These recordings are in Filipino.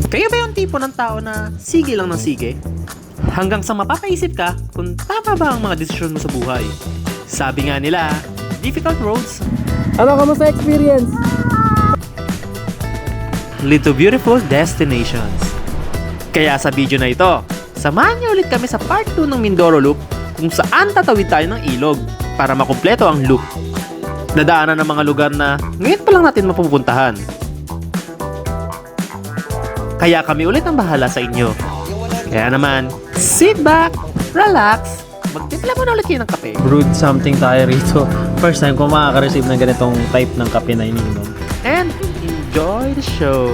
Kayo ba yung tipo ng tao na sige lang ng sige? Hanggang sa mapapaisip ka kung tama ba ang mga desisyon mo sa buhay. Sabi nga nila, difficult roads Ano, kamusta experience? lead to beautiful destinations. Kaya sa video na ito, samahan niyo ulit kami sa part 2 ng Mindoro Loop kung saan tatawid tayo ng ilog para makumpleto ang loop. Dadaanan ng mga lugar na ngayon pa lang natin mapupuntahan. Kaya kami ulit ang bahala sa inyo. Kaya naman, sit back, relax, magtimpla mo na ulit kayo ng kape. Brewed something tayo rito. First time ko makaka-receive ng ganitong type ng kape na iniinom. And enjoy the show!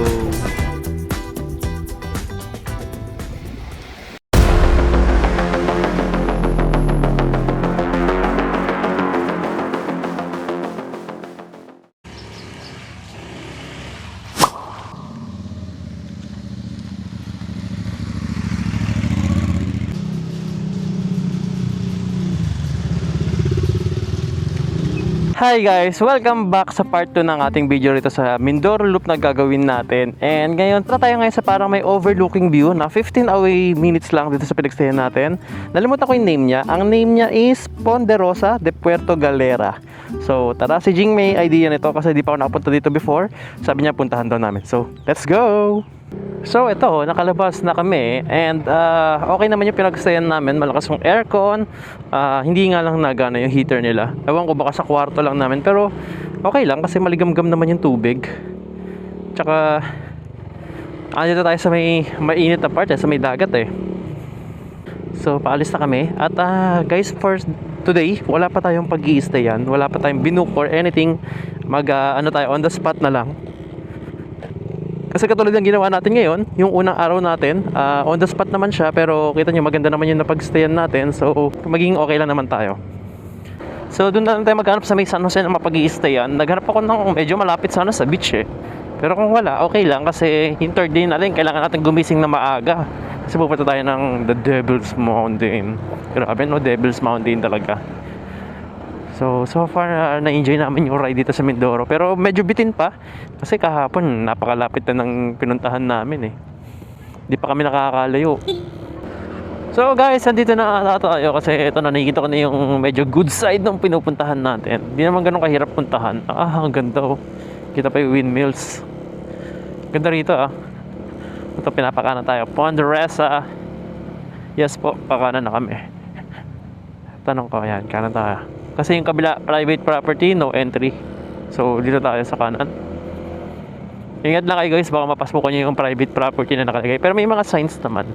Hi guys! Welcome back sa part 2 ng ating video rito sa Mindoro Loop na gagawin natin. And ngayon, tara tayo ngayon sa parang may overlooking view na 15 away minutes lang dito sa pinagstayan natin. Nalimutan ko yung name niya. Ang name niya is Ponderosa de Puerto Galera. So tara, si Jing may idea nito kasi di pa ako nakapunta dito before. Sabi niya puntahan daw namin. So let's go! So ito, nakalabas na kami and okay naman yung pinagstayan namin, malakas yung aircon, hindi nga lang nagana yung heater nila. Ewan ko baka sa kwarto lang namin pero okay lang kasi maligamgam naman yung tubig. Tsaka dito tayo sa may mainit na part sa may dagat eh. So paalis na kami at guys, for today wala pa tayong pag-i-stayan, wala pa tayong binook or anything. Ano tayo, on the spot na lang. Kasi katulad ng ginawa natin ngayon, yung unang araw natin, on the spot naman siya, pero kita nyo maganda naman yung napag-stayan natin, so magiging okay lang naman tayo. So doon na lang tayo maghanap sa may San Jose na mapag-i-stayan. Naghanap ako ng medyo malapit sana sa beach eh. Pero kung wala, okay lang kasi yung third day na rin, kailangan natin gumising na maaga. Kasi pupunta tayo ng The Devil's Mountain. Grabe no, Devil's Mountain talaga. So far na-enjoy namin yung ride dito sa Mindoro. Pero medyo bitin pa kasi kahapon napakalapit na ng pinuntahan namin eh. Hindi pa kami nakakalayo. So guys, andito na tayo kasi ito na, nakikita ko na yung medyo good side ng pinupuntahan natin. Hindi naman ganun kahirap puntahan. Ang ganda oh. Kita pa yung windmills. Ganda rito ah. Ito, pinapakanan tayo. Ponderosa. Yes po, pakanan na kami. Tanong ko, yan, kanan tayo. Kasi yung kabila, private property, no entry. So, dito tayo sa kanan. Ingat lang kayo guys, baka mapasmukan nyo yung private property na nakalagay. Pero may mga signs naman.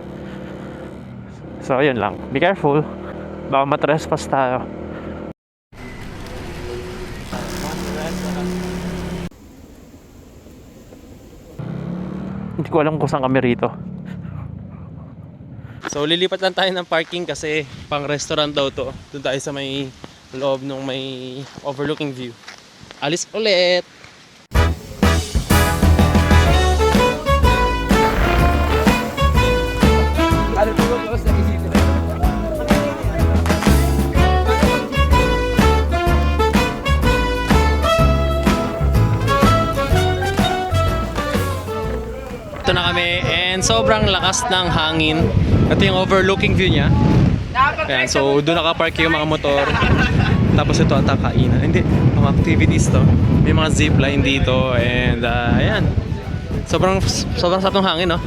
So, ayun lang. Be careful. Baka matrespass tayo. Hindi ko alam kung saan kami rito. So, lilipat lang tayo ng parking kasi pang restaurant daw to. Doon tayo sa may loob nung may overlooking view. Alis ulit! Ito na kami and sobrang lakas ng hangin. Ito yung overlooking view niya. Ayan, so doon nakapark yung mga motor. Tapos ito ata kainan. Hindi, mga activities to. May mga zipline dito and ayan. Sobrang sarap ng hangin, no?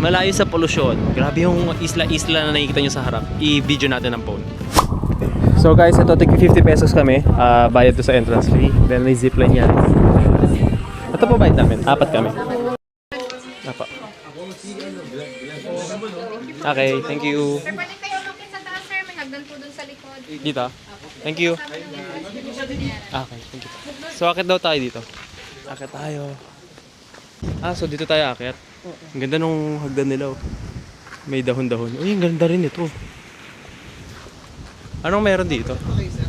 Malayo sa polusyon. Grabe yung isla-isla na nakikita nyo sa harap. I-video natin ng phone. So guys, ito tig 50 pesos kami. Bayad to sa entrance fee. Then may zipline yan. Ito po bayad namin. 4 kami. Apa. Okay, thank you. Sir, pwede kayo umakit sa taas, sir. May hagdan po dun sa likod. Dito. Thank you. Okay, thank you. So akit daw tayo dito. Akit tayo. So dito tayo akit. Ang ganda nung hagdan nila oh. May dahon-dahon. Uy, ang ganda rin ito. Anong meron dito? Okay, sir.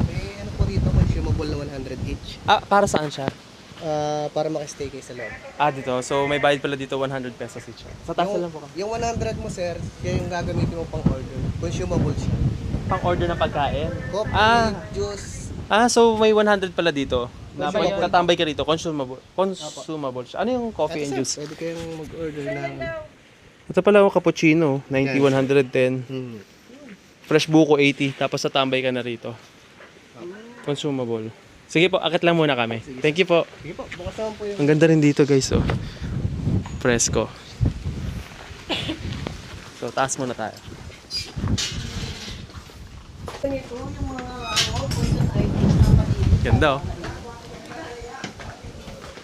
May ano po dito, consumable na 100 each. Para saan siya? Para makastay kayo sa loob. Dito. So may bayad pala dito 100 pesos each. Sa taas lang po ka. Yung 100 mo, sir, kaya yung gagamitin mo pang order. Consumable siya. Pang order ng pagkain? Coffee, Ah. juice. So may 100 pala dito. Tatambay ka rito, consumable siya. Ano yung coffee and juice? Pwede kayong mag-order ng... Ito pala yung cappuccino, 90-110. Fresh buko 80, tapos tatambay ka na rito. Consumable. Sige po, akit lang muna kami. Thank you po. Sige po, bukas naman po yung... Ang ganda rin dito guys, oh. Fresco. So, taas muna tayo. Ganda, oh.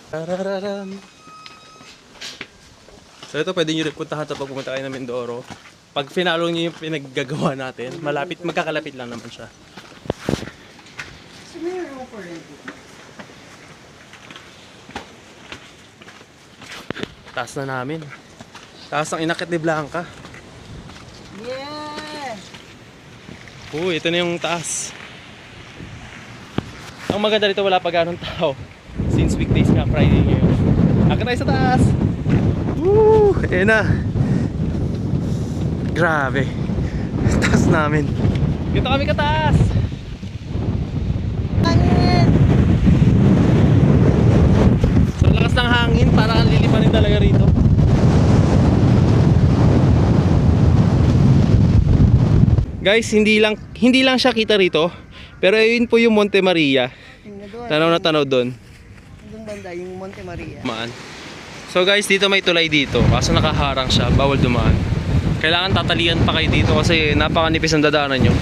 Tarararam. So, ito pwede nyo rin puntahan ito pag pumunta kayo ng Mindoro. Pag finalo nyo yung pinaggagawa natin, malapit, magkakalapit lang naman siya. Taas na namin. Taas ang inakit ni Blanca. Yeah! Ito na yung taas. Ang maganda dito, wala pa ganong tao. Since weekdays nga, Friday ngayon. Akit tayo sa taas! Woo! Ayan na. Grabe. Taas namin. Dito kami kataas! So, lakas ng hangin, parang lilipanin talaga rito. Guys, hindi lang siya kita rito, pero ayun po yung Monte Maria. Tanaw na tanaw doon. Doon banda, yung Monte Maria. Dumaan. So guys, dito may tulay dito, kaso nakaharang siya, bawal dumaan. Kailangan tatalian pa kayo dito kasi napakanipis ang dadaanan nyo.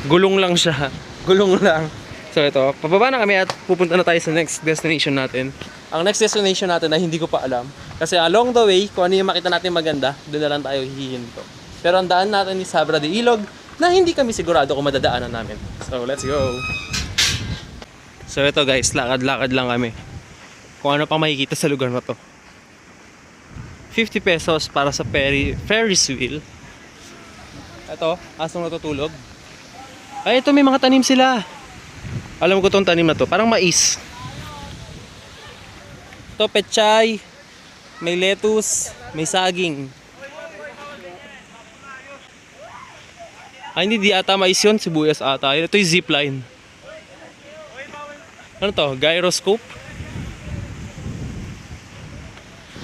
Gulong lang siya. Gulong lang. So ito, pababa na kami at pupunta na tayo sa next destination natin. Ang next destination natin ay hindi ko pa alam. Kasi along the way, kung ano yung makita natin maganda, doon na lang tayo hihinto. Pero ang daan natin is Sabra de Ilog, na hindi kami sigurado kung madadaanan namin. So let's go! So ito guys, lakad-lakad lang kami. Kung ano pang makikita sa lugar na to. 50 pesos para sa Ferris wheel. Ito, asong natutulog. Ay, ito may mga tanim sila. Alam ko tong tanim na to, parang mais. Ito, pechay. May lettuce, may saging. Ay, hindi ata mais yun, sibuyas ata. Ito yung zipline. Ano to? Gyroscope?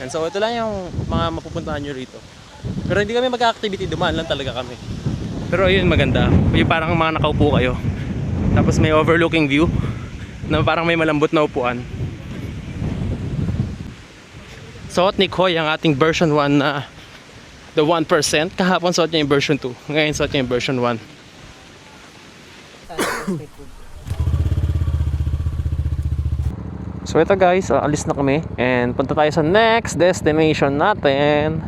And so, ito lang yung mga mapupuntahan nyo rito. Pero hindi kami mag-activity, dumaan lang talaga kami. Pero ayun, maganda. Yung parang mga nakaupo kayo. Tapos may overlooking view na parang may malambot na upuan. Suot ni Koy ang ating version 1 na the 1%. Kahapon suot niya yung version 2. Ngayon suot niya yung version 1. So ito guys, alis na kami and punta tayo sa next destination natin.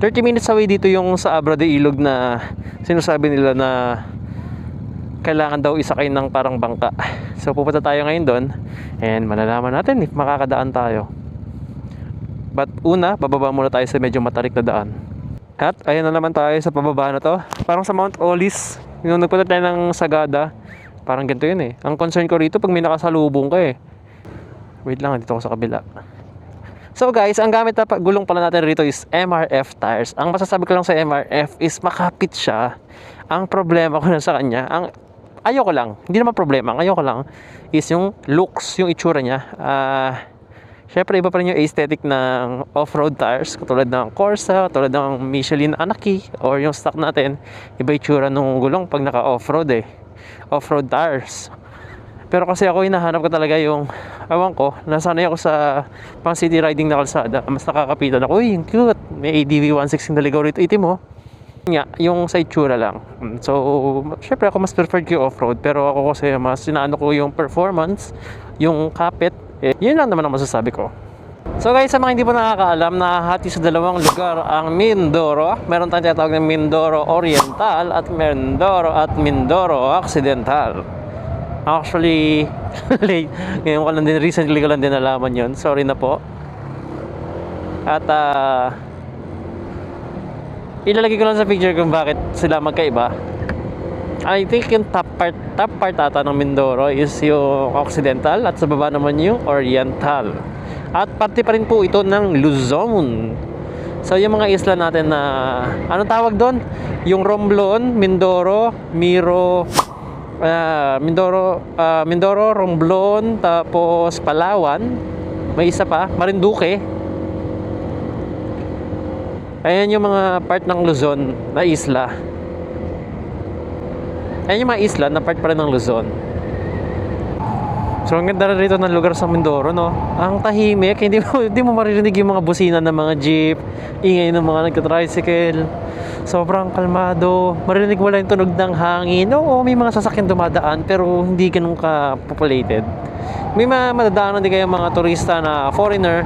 30 minutes away dito yung sa Abra de Ilog na sinasabi nila na kailangan daw isakay ng parang bangka. So pupunta tayo ngayon doon and malalaman natin if makakadaan tayo. But una, bababa muna tayo sa medyo matarik na daan. At ayan na naman tayo sa pababa na to. Parang sa Mount Olis, yung nagpunta tayo ng Sagada, parang ganito yun eh. Ang concern ko rito pag may nakasalubong ka eh. Wait lang, dito ako sa kabila. So guys, ang gamit na gulong pala natin rito is MRF tires. Ang masasabi ko lang sa MRF is makapit siya. Ang problema ko na sa kanya, ayoko lang, hindi naman problema, ang ayoko lang is yung looks, yung itsura niya. Syempre iba pa rin yung aesthetic ng off-road tires, katulad ng Corsa, katulad ng Michelin Anaki, or yung stock natin, iba itsura nung gulong pag naka-offroad eh. Off-road tires. Pero kasi ako hinahanap ko talaga yung, awan ko, nasanay ako sa pang city riding na kalsada. Mas nakakapitan ako, uy, yung cute. May ADV 160 na ligaw rito, itim mo. Yung sa itsura lang. So, syempre ako mas preferred ko yung off-road. Pero ako kasi mas sinaano ko yung performance, yung kapit. Yun lang naman ang masasabi ko. So guys, sa mga hindi po nakakaalam, nahahati sa dalawang lugar ang Mindoro. Meron tayong tinatawag na Mindoro Oriental at Mindoro Occidental. Actually, ngayon ko lang din, recently ko lang din nalaman yun. Sorry na po. At ilalagay ko lang sa picture kung bakit sila magkaiba. I think yung top part ata ng Mindoro is yung Occidental at sa baba naman yung Oriental. At parte pa rin po ito ng Luzon. So yung mga isla natin na, anong tawag doon? Yung Romblon, Mindoro, Miro, Mindoro, Romblon, tapos Palawan. May isa pa, Marinduque. Ayan yung mga part ng Luzon na isla. Ayan yung mga isla na part pa rin ng Luzon. So ang ganda rin rito ng lugar sa Mindoro, no? Ang tahimik, hindi mo maririnig yung mga busina ng mga jeep, ingay ng mga nagka-tricycle. Sobrang kalmado. Marinig mo lang yung tunog ng hangin. Oo, may mga sasakyan dumadaan pero hindi ganun ka-populated. May madadaanan din kayo mga turista na foreigner.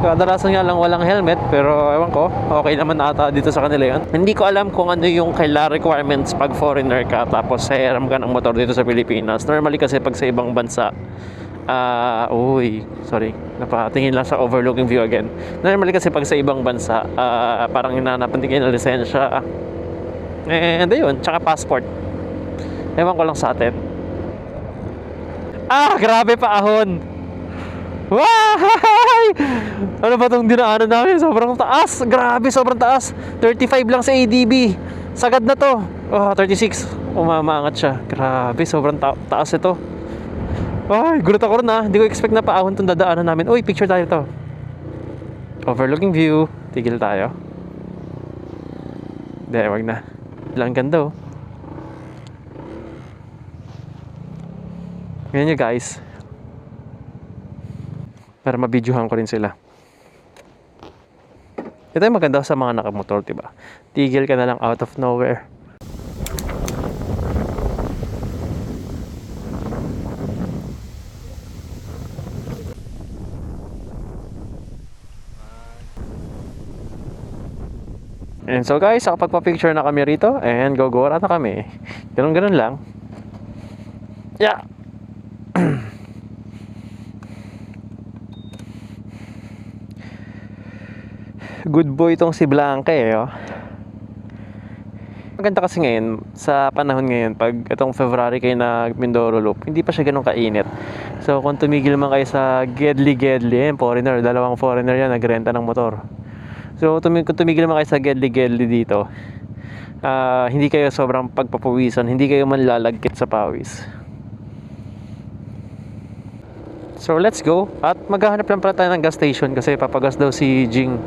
Kadalasan nga lang walang helmet pero ewan ko, okay naman ata dito sa kanila yun. Hindi ko alam kung ano yung kailangan requirements pag foreigner ka tapos hiram ka ng motor dito sa Pilipinas. Normally kasi pag sa ibang bansa, napatingin lang sa overlooking view again. Normally kasi pag sa ibang bansa, parang hinanapan din kayo ng lisensya. And ayun, tsaka passport. Ewan ko lang sa atin. Grabe pa ahon! Wow! Ano ba itong dinaanan namin? Sobrang taas. Grabe, sobrang taas. 35 lang sa ADB. Sagad na to. 36. Umamangat siya. Grabe, sobrang taas ito. Ay, gulat ako rin Hindi ko expect na paahon itong dadaanan namin. Uy, picture tayo to. Overlooking view. Tigil tayo. Hindi, wag na. Lang ganda Ganyan nyo guys. Para mabidyohan ko rin sila. Ito yung maganda sa mga nakamotor, diba? Tigil ka na lang out of nowhere. And so guys, nakapagpa-picture na kami rito and gogora na kami. Ganun lang. Yeah. Good boy itong si Blanca Maganda kasi ngayon, sa panahon ngayon, pag itong February kayo na Mindoro Loop, hindi pa siya ganun kainit. So kung tumigil man kayo sa Gedli, foreigner, dalawang foreigner yan, nagrenta ng motor. So kung tumigil man kayo sa Gedli dito, hindi kayo sobrang pagpapawisan, hindi kayo manlalagkit sa pawis. So let's go. At maghahanap lang pala tayo ng gas station kasi papagas daw si Jing.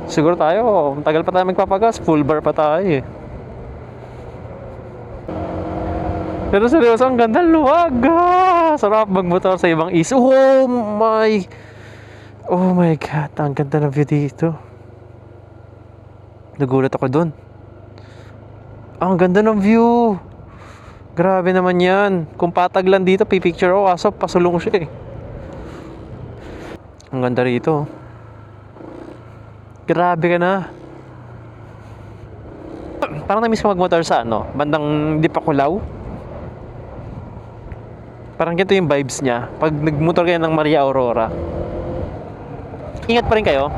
Siguro tayo, tagal pa tayo magpapagas, full bar pa tayo Pero seryoso, ang ganda, luwag. Sarap magmotor sa ibang isla. Oh my God, ang ganda ng view dito. Nagulat ako dun. Ang ganda ng view. Grabe naman yan. Kung patag lang dito, pipicture ako, kaso pasulong siya Ang ganda rito. Grabe ka na. Parang na-miss ko magmotor sa bandang Dipakulaw. Parang ganito yung vibes niya pag nagmotor kayo ng Maria Aurora. Ingat pa rin kayo.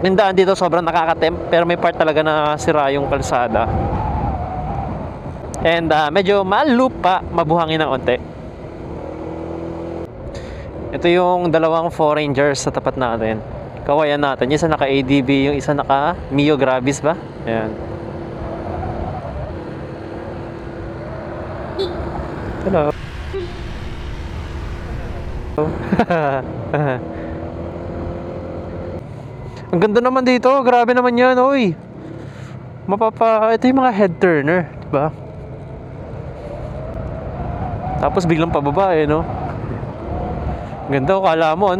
Yung daan dito sobrang nakakatempt, pero may part talaga na sira yung kalsada. And medyo malupa, mabuhangin ng onte. Ito yung dalawang 4 Rangers sa tapat natin. Kawayan natin. Yung isa naka ADB, yung isa naka Mio Gravis ba? Ayan. Hello. Ang ganda naman dito. Grabe naman yan, oy. Ito yung mga head turner, diba? Tapos biglang pababa no? Ganda, kala mo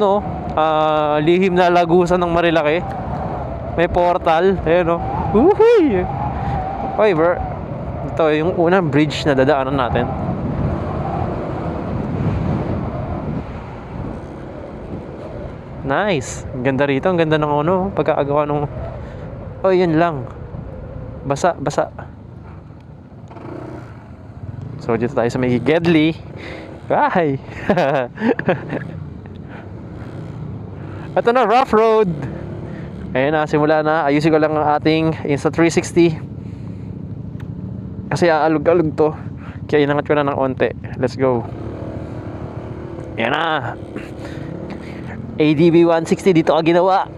lihim na lagusan ng Marilaki. May portal, ayan Uhuy! Oy, bro. Ito yung unang bridge na dadaanan natin. Nice. Ang ganda rito, ang ganda ng pagkakagawa ng yun lang. Basa. So dito tayo sa may Gedli. Bye! Ito na, rough road. Ayan na, simula na. Ayusin ko lang ang ating Insta360 kasi aalog-alog to. Kaya inangat ko na ng onte. Let's go. Ayan na. ADB 160 dito ka ginawa.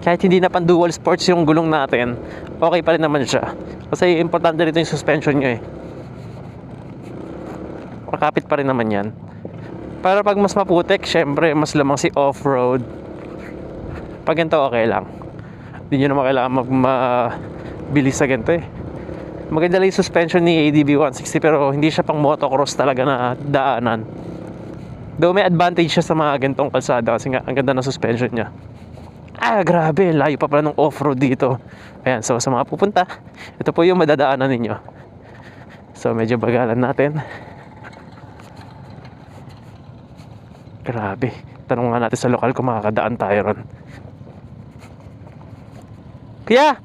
Kahit hindi na pan dual sports yung gulong natin, okay pa rin naman siya. Kasi importante dito yung suspension nyo eh. Makapit pa rin naman yan. Pero pag mas maputik, syempre mas lamang si off-road. Pag ganito okay lang. Hindi nyo naman kailangan mabilis sa ganito eh. Maganda lang yung suspension ni ADB 160 pero hindi siya pang motocross talaga na daanan. Though may advantage siya sa mga ganitong kalsada kasi nga ang ganda ng suspension niya. Grabe, layo pa pala ng off-road dito. Ayan, so sa mga pupunta, ito po yung madadaanan ninyo. So medyo bagalan natin. Grabe, tanong nga natin sa lokal kung makakadaan tayo ron. Kaya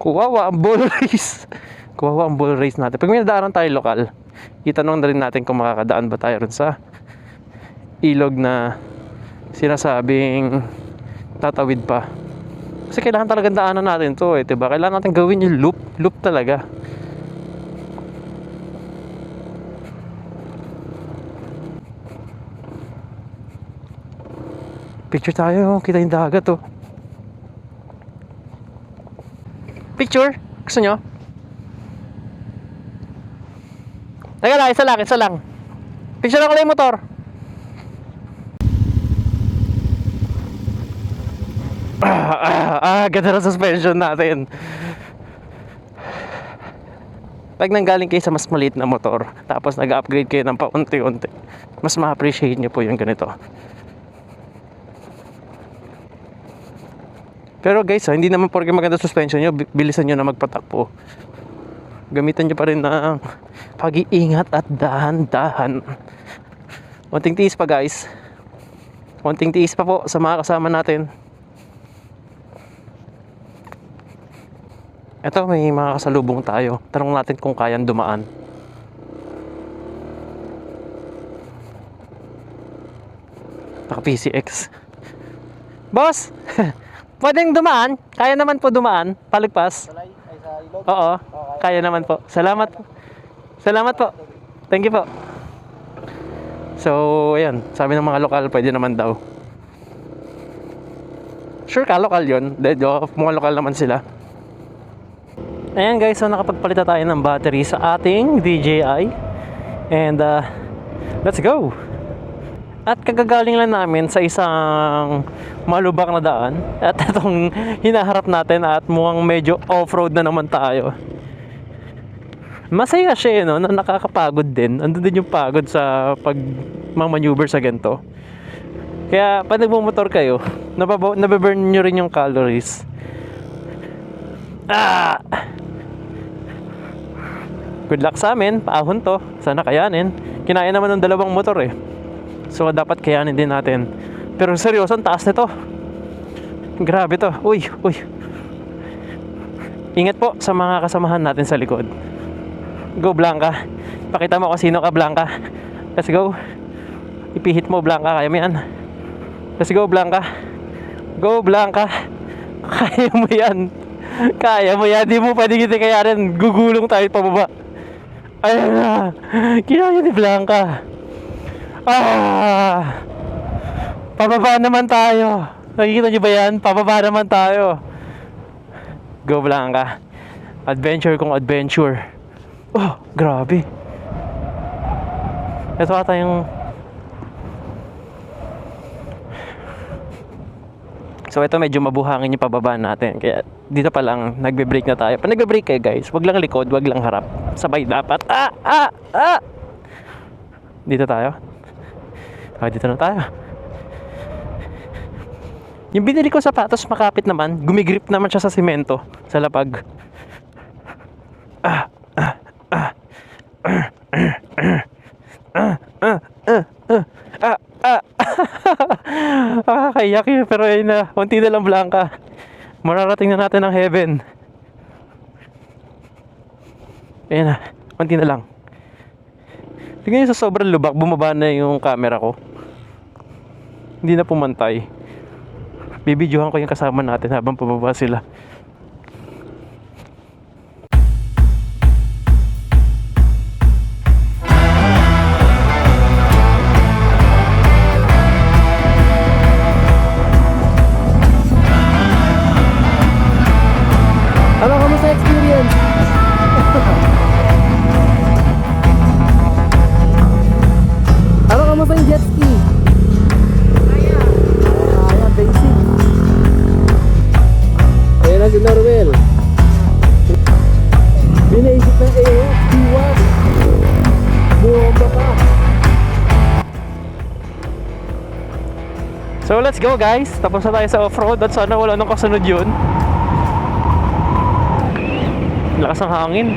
kuwawa ang ball race. Kuwawa ang ball race natin. Pag may nadaanan tayo lokal, itanong na rin natin kung makakadaan ba tayo rin sa ilog na sinasabing tatawid pa. Kasi kailangan talagang daanan natin to eh, diba? Kailangan natin gawin yung loop talaga. Picture tayo, kita yung dagat oh. Picture? Gusto nyo? Teka lang, isa lang. Picture ako lang yung motor. Ganda ng suspension natin. Pag nanggaling kayo sa mas maliit na motor, tapos nag-upgrade kayo ng paunti-unti, mas ma-appreciate nyo po yung ganito. Pero guys, hindi naman porke maganda suspension nyo, bilisan nyo na magpatakbo. Gamitan nyo pa rin ng pag-iingat at dahan-dahan. Konting tiis pa guys. Konting tiis pa po sa mga kasama natin. Ito, may mga kasalubong tayo. Tanong natin kung kayang dumaan. Naka PCX. Boss! Pwedeng dumaan? Kaya naman po dumaan. Palagpas. Oo, kaya naman po. Salamat. Salamat po. Thank you po. So, ayan. Sabi ng mga lokal, pwede naman daw. Sure ka, lokal yun. Mga lokal naman sila. Ayan guys, so nakapagpalita tayo ng battery sa ating DJI. And, let's go! At kagagaling lang namin sa isang malubak na daan. At itong hinaharap natin at mukhang medyo off-road na naman tayo. Masaya siya no, na nakakapagod din. Andun din yung pagod sa pag-maneuver sa ganito. Kaya pag nagmumotor kayo, nababurn nyo rin yung calories. Good luck sa amin, paahon to. Sana kayanin. Kinaya naman ng dalawang motor eh. So dapat kayanin din natin. Pero seryoso, ang taas nito. Grabe to. Uy. Ingat po sa mga kasamahan natin sa likod. Go Blanca. Pakita mo kung sino ka Blanca. Let's go. Ipihit mo Blanca, kaya mo yan. Let's go Blanca. Go Blanca. Kaya mo yan. Kaya mo yan. Di mo pwede kita kayanin. Gugulong tayo pababa. Ayan na. Kinaya ni Blanca. Pababa naman tayo. Nakikita nyo ba yan? Pababa naman tayo. Go Blanca. Adventure kung adventure. Oh, grabe. Ito ata yung... So ito medyo mabuhangin yung pababa natin. Kaya dito pa lang nagbe-brake na tayo. Pag nagbe-brake kayo guys, wag lang likod, wag lang harap. Sabay dapat. Dito tayo. Dito na tayo. Yung binili ko sapatos makapit naman, gumigrip naman siya sa simento, sa lapag. Kaiyak yun, pero ayun na, konti na lang Blanca. Mararating na natin ang heaven. Ayun na, konti na lang. Tingnan nyo sa sobrang lubak, bumaba na yung camera ko. Hindi na pumantay. Bibidyohan ko yung kasama natin habang pababa sila. si Norwell. Binaisip ng AF, T1. Bumaba pa. So let's go guys. Tapos na tayo sa off-road at sana wala nang kasunod yun. Lakas ng hangin.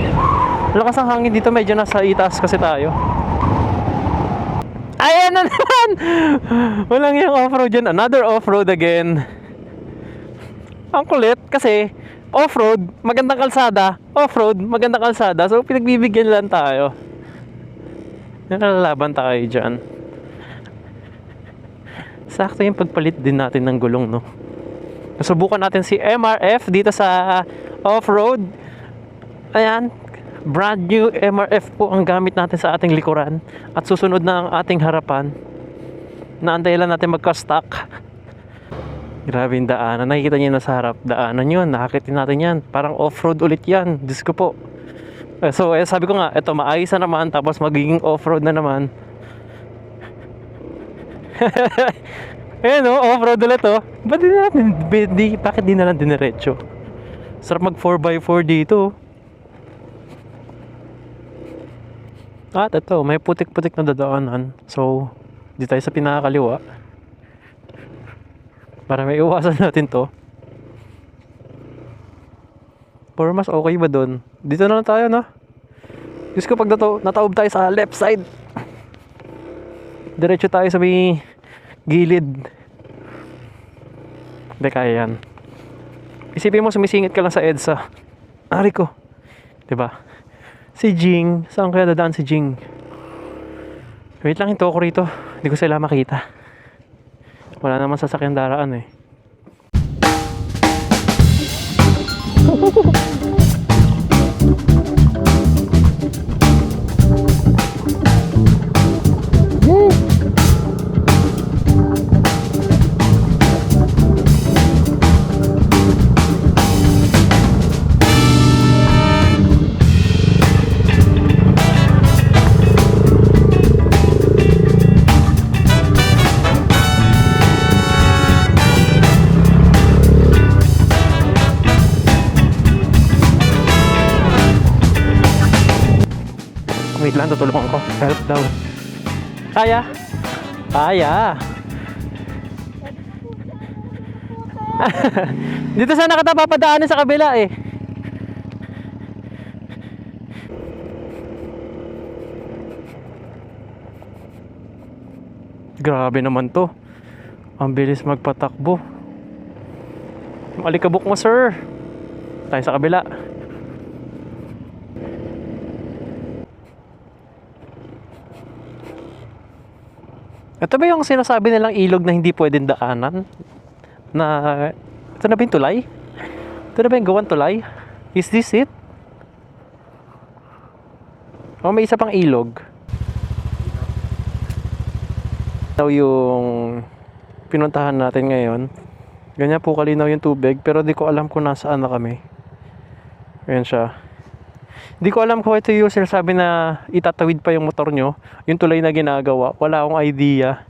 Lakas ng hangin dito, medyo nasa itaas kasi tayo. Ayan na naman! Walang yung off-road yan. Another off-road again. Ang kulit kasi off-road, magandang kalsada. Off-road, magandang kalsada. So pinagbibigyan lang tayo. Nalalaban tayo dyan. Sakto yung pagpalit din natin ng gulong, no? Nasubukan natin si MRF dito sa off-road. Ayan, brand new MRF po ang gamit natin sa ating likuran. At susunod na ang ating harapan. Naantay lang natin magka-stock. Grabe yung daanan. Nakikita niyo na sa harap. Daanan yun. Nakakitin natin yan. Parang off-road ulit yan. Diyos ko po. So, sabi ko nga, eto, maayos na naman. Tapos magiging off-road na naman. Ayan o, off-road ulit o. Bakit di na lang diniretso? Sarap mag 4x4 dito. At ito, may putik-putik na dadaanan. So, di tayo sa pinakakaliwa. Para may iwasan natin to. Pero mas okay ba dun? Dito na lang tayo, no? Diyos ko, pag nataob tayo sa left side, diretso tayo sa may gilid. Hindi kaya yan. Isipin mo, sumisingit ka lang sa EDSA. Ari ko. Diba? Si Jing. Saan kaya dadaan si Jing? Wait lang, hinto ko rito. Hindi ko sila makita. Wala naman sasakyan daraan eh. Wait lang, tutulungan ko. Help daw. Kaya? Kaya. Dito sana kita papadaanin sa kabila eh. Grabe naman to. Ang bilis magpatakbo. Malikabok mo, sir. Tayo sa kabila. Ito ba yung sinasabi nilang ilog na hindi pwedeng daanan? Na, ito na ba yung tulay? Ito na ba yung gawan tulay? Is this it? O may isa pang ilog. Ito yung pinuntahan natin ngayon. Ganyan po kalinaw yung tubig, pero di ko alam kung nasaan na kami. Ayan siya. Di ko alam kung ito yung sinasabi na itatawid pa yung motor nyo. Yung tulay na ginagawa. Wala akong idea.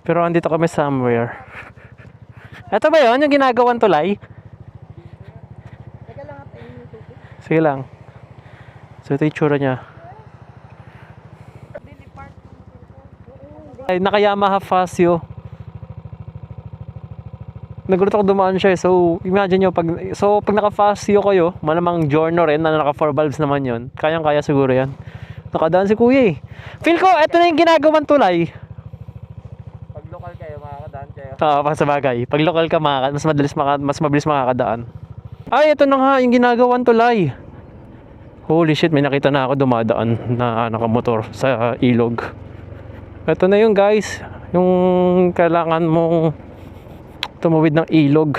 Pero andito kami somewhere. Ito ba yun? Yung ginagawang tulay? Sige lang. So ito yung tsura niya. Ay, naka-Yamaha Fasio. Nagulat ako dumaan siya. So, imagine nyo, pag naka-Fasio kayo, malamang Giorno rin, na naka 4 valves naman yun. Kayang-kaya siguro yan. Nakadaan si kuya eh. Feel ko, eto na yung ginagawang tulay. Pag local kayo, makakadaan kayo. Oo, sa bagay. Pag local ka, mas mabilis makakadaan. Ay, ito na nga, yung ginagawang tulay. Holy shit, may nakita na ako dumadaan na nakamotor sa ilog. Ito na yung guys, yung kailangan mong tumawid ng ilog.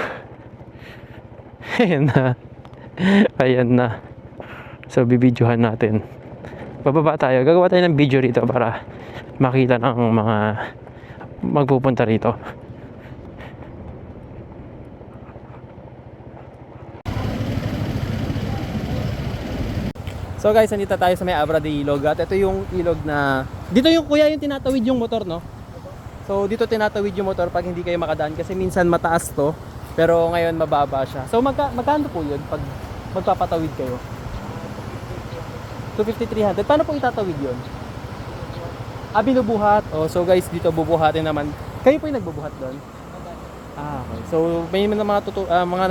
Ayan na. Ayan na. So, bibidyohan natin. Bababa tayo. Gagawa tayo ng video rito para makita ng mga magpupunta rito. So guys, nandito tayo sa may Abra de Ilog. At ito yung ilog na... Dito yung kuya yung tinatawid yung motor, no? So dito tinatawid yung motor pag hindi kayo makadaan kasi minsan mataas to. Pero ngayon mababa siya. So magkano po yun pag magpapatawid kayo? 250, 300. Paano po itatawid yun? Binubuhat. Oh, so guys, dito bubuhatin naman. Kayo po yung nagbubuhat doon? Okay. So may mga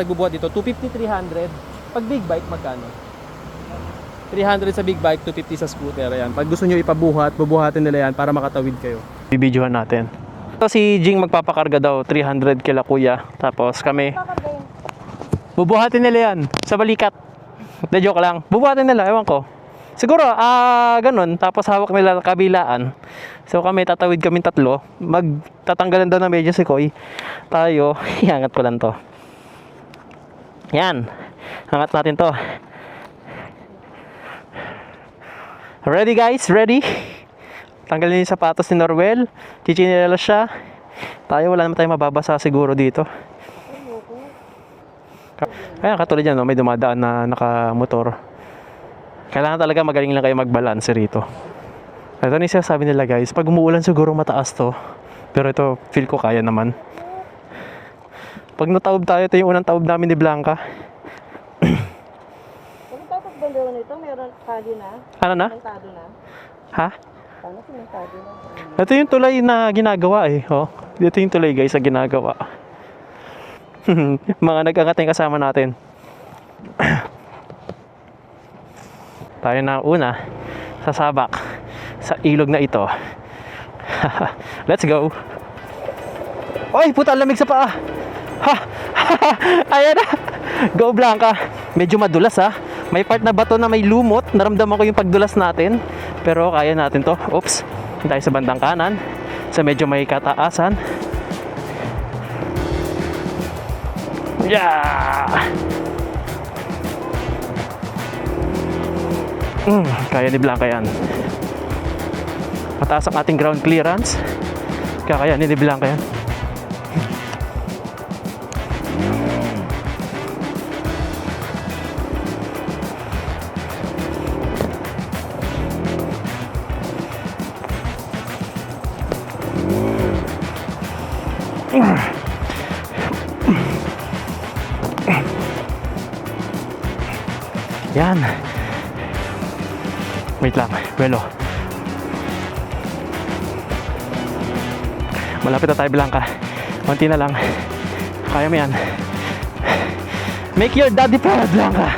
nagbubuhat dito, 250, 300. Pag big bike, magkano? 300 sa big bike, 250 sa scooter. Ayan. Pag gusto nyo ipabuhat, bubuhatin nila yan para makatawid kayo. Bibidyohan natin. So si Jing magpapakarga daw 300 kila kuya. Tapos kami bubuhatin nila yan sa balikat. De joke lang. Bubuhatin nila, ewan ko. Siguro ganun. Tapos hawak nila kabilaan. So kami tatawid kaming tatlo. Magtatanggalan daw ng medyo si Koy. Tayo, iangat ko lang to. Yan. Angat natin to. Ready guys? Ready? Tanggalin yung sapatos ni Norwell. Chichinela siya. Tayo, wala naman tayong mababasa siguro dito. Kaya katulad yan, no? May dumadaan na nakamotor. Kailangan talaga magaling lang kayo mag-balance rito. Ito na yung sinasabi nila guys. Pag umuulan siguro mataas to. Pero ito, feel ko kaya naman. Pag nataob tayo, ito yung unang taob namin ni Blanca. Tapos banda nito, meron kali na. Ano na? Simentado na. Ha? Sana simentado na. Ito yung tulay na ginagawa eh. Oh. Dito yung tulay guys na ginagawa. Mga nag-angat yung kasama natin. Tayo na una sasabak sa ilog na ito. Let's go. Oy, puta, lamig sa paa. Ha! Ayan na. Go Blanca. Medyo madulas ha. May part na bato na may lumot. Naramdaman ko yung pagdulas natin. Pero kaya natin to. Oops. Tayo sa bandang kanan. Sa medyo may kataasan. Yeah! Kaya ni Blanca yan. Mataas ang ating ground clearance. Kaya ni Blanca yan. Yan. Wait lang, Buelo. Malapit na tayo Blanca. Konti na lang. Kaya mo yan. Make your daddy proud, Blanca.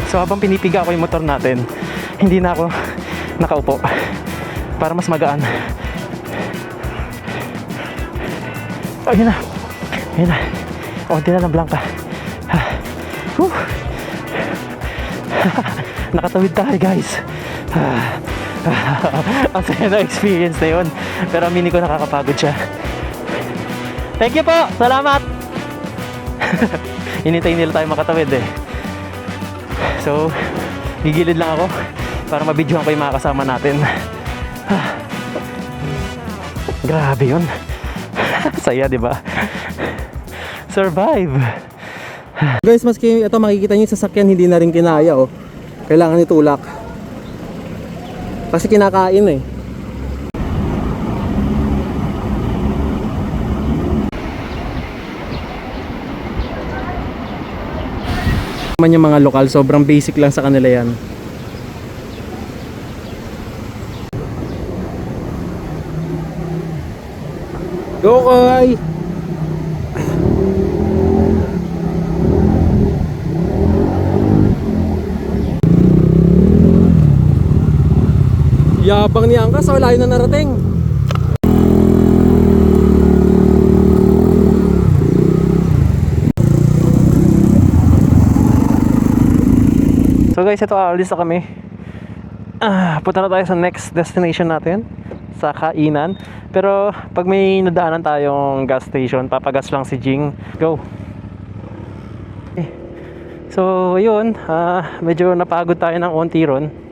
So habang pinipiga ko yung motor natin, hindi na ako nakaupo para mas magaan. Ayun na. Ayun na. Konti na lang Blanca. Nakatawid tayo guys. Ang saya na experience na yun. Pero aminin ko nakakapagod siya. Thank you po. Salamat. Hinintay nila tayo makatawid eh. So gigilid lang ako para mabidyohan ko yung mga kasama natin. Grabe yun. Saya diba? Survive. Guys, maski ito makikita niyo yung sasakyan hindi na rin kinaya oh. Kailangan itulak. Kasi kinakain eh. Man yung mga lokal, sobrang basic lang sa kanila yan. Go Koy! Yabang ni Angkas, wala yun na narating. So guys, ito alis na kami. Punta na tayo sa next destination natin, sa kainan. Pero pag may nadaanan tayong gas station, papagas lang si Jing. Go! So ayun, medyo napagod tayo ng onti ron.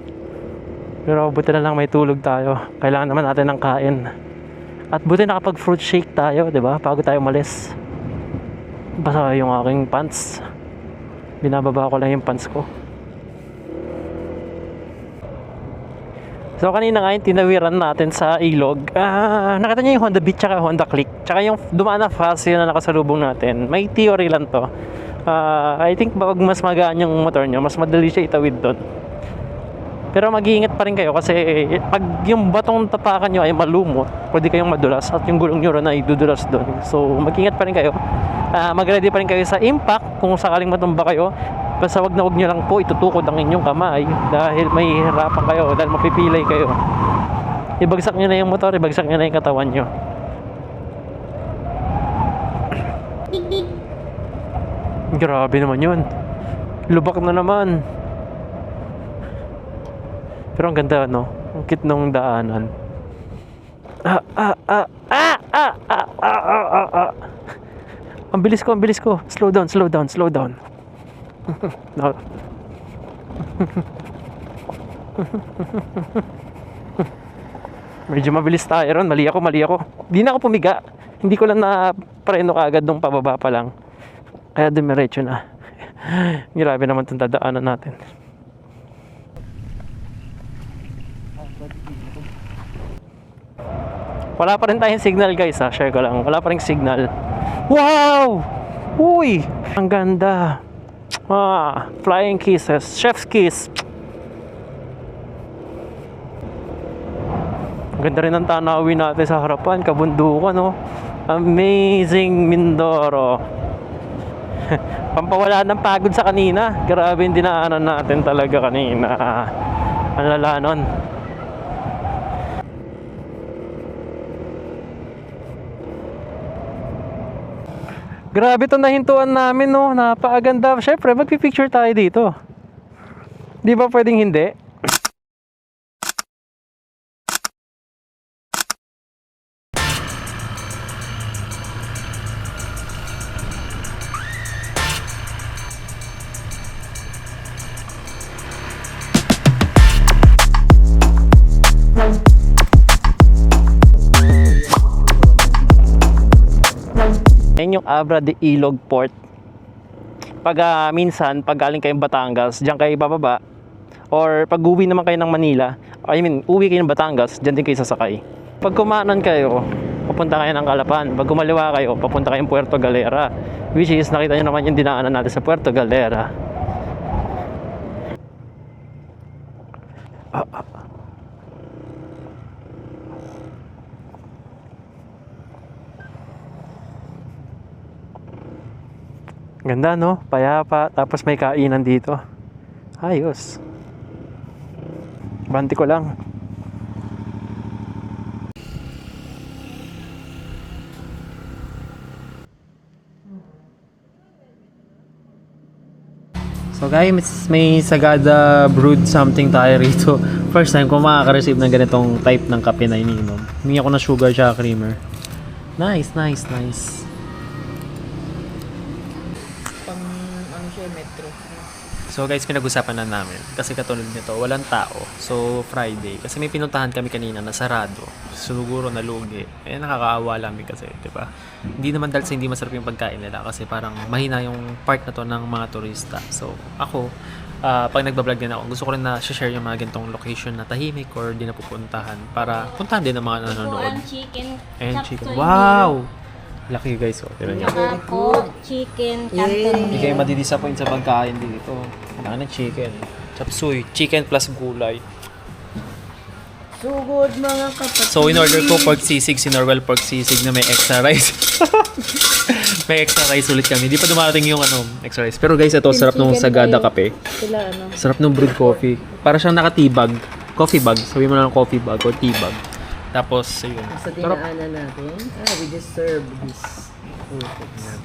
Pero buti na lang may tulog tayo. Kailangan naman natin ng kain. At buti nakapag fruit shake tayo, 'di ba? Bago tayo umalis. Basa yung aking pants. Binababa ko lang yung pants ko. So kanina nga yung tinawiran natin sa ilog, nakita niyo yung Honda Beat tsaka Honda Click, tsaka yung dumaan na fast yun na nakasalubong natin. May theory lang to. I think pag mas magaan yung motor nyo, mas madali siya itawid doon. Pero mag-iingat pa rin kayo kasi pag yung batong tapakan nyo ay malumot, pwede kayong madulas at yung gulong nyo rin ay dudulas doon. So mag-iingat pa rin kayo. Mag-ready pa rin kayo sa impact kung sakaling matumba kayo. Basta wag nyo lang po itutukod ang inyong kamay dahil may hirapan kayo, dahil mapipilay kayo. Ibagsak nyo na yung motor, ibagsak nyo na yung katawan nyo. Grabe naman yun. Lubak na naman. Pero ang ganda, no? Ang cute nung daanan. Ang bilis ko. Slow down. No. Medyo mabilis tayo ron. Mali ako. Di na ako pumiga. Hindi ko lang na-preno kaagad nung pababa pa lang. Kaya dumiretso na. Grabe naman itong dadaanan natin. Wala pa rin tayong signal, guys, ha. Share ko lang. Wala pa rin signal. Wow! Uy! Ang ganda. Flying kisses. Chef's kiss. Ang ganda rin ang tanawin natin sa harapan. Kabundukan, no? Amazing Mindoro. Pampawala ng pagod sa kanina. Grabe yung dinaanan natin talaga kanina. Ang lala nun. Grabe itong nahintuan namin, no? Napakaganda. Syempre, magpipicture tayo dito. Di ba pwedeng hindi? Yan yung Abra de Ilog Port. Pag minsan, pag galing kayong Batangas, diyan kayo bababa. Or pag uwi naman kayo ng Manila, uwi kayo ng Batangas, diyan din kayo sasakay. Pag kumanan kayo, papunta kayo ng Calapan. Pag kumaliwa kayo, papunta kayong Puerto Galera. Which is, nakita nyo naman yung dinaanan natin sa Puerto Galera. Ganda, no? Payapa. Tapos may kainan dito. Ayos. Banti ko lang. So guys, may Sagada brewed something tayo rito. First time ko makaka-receive ng ganitong type ng kape na iniinom. Humingi ako ng sugar tsaka creamer. Nice. So guys, pinag-usapan na namin kasi katulad nito, walang tao. So Friday, kasi may pinuntahan kami kanina na sarado. Siguro nalugi. Nakakaawa lang kasi, 'di ba? Hindi naman dahil sa hindi masarap yung pagkain nila kasi parang mahina yung part na to ng mga turista. So ako, pag nagbablog din ako, gusto ko rin na share yung mga ganitong location na tahimik or di napupuntahan para puntahan din ng mga nanonood. And chicken. Wow! Laki guys, oh. Tira niyo. Food, chicken, canton. Hindi kayo madidisappoint sa pagkain dito. Ano chicken? Chop suey. Chicken plus gulay. Sugod mga kapatid. So, in-order ko pork sisig, si Norwell pork sisig na may extra rice. May extra rice ulit kami. Hindi pa dumarating yung extra rice. Pero guys, ito, sarap nung Sagada kape. Sila, Sarap nung brewed coffee. Para siyang naka-teabag. Coffee bag. Sabi mo lang coffee bag or tea bag. Tapos, ayun. Sa dinaanan natin, we deserve this.